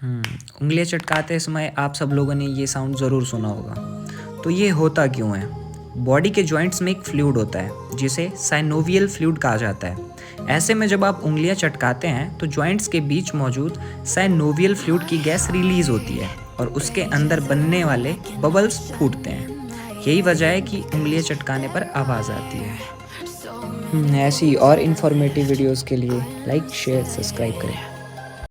हम्म, उंगलियां चटकाते समय आप सब लोगों ने ये साउंड ज़रूर सुना होगा। तो ये होता क्यों है? बॉडी के जॉइंट्स में एक फ्लूइड होता है जिसे साइनोवियल फ्लूइड कहा जाता है। ऐसे में जब आप उंगलियां चटकाते हैं तो जॉइंट्स के बीच मौजूद साइनोवियल फ्लूइड की गैस रिलीज होती है और उसके अंदर बनने वाले बबल्स फूटते हैं। यही वजह है कि उंगलियां चटकाने पर आवाज़ आती है। ऐसी और इन्फॉर्मेटिव वीडियोस के लिए लाइक शेयर सब्सक्राइब करें।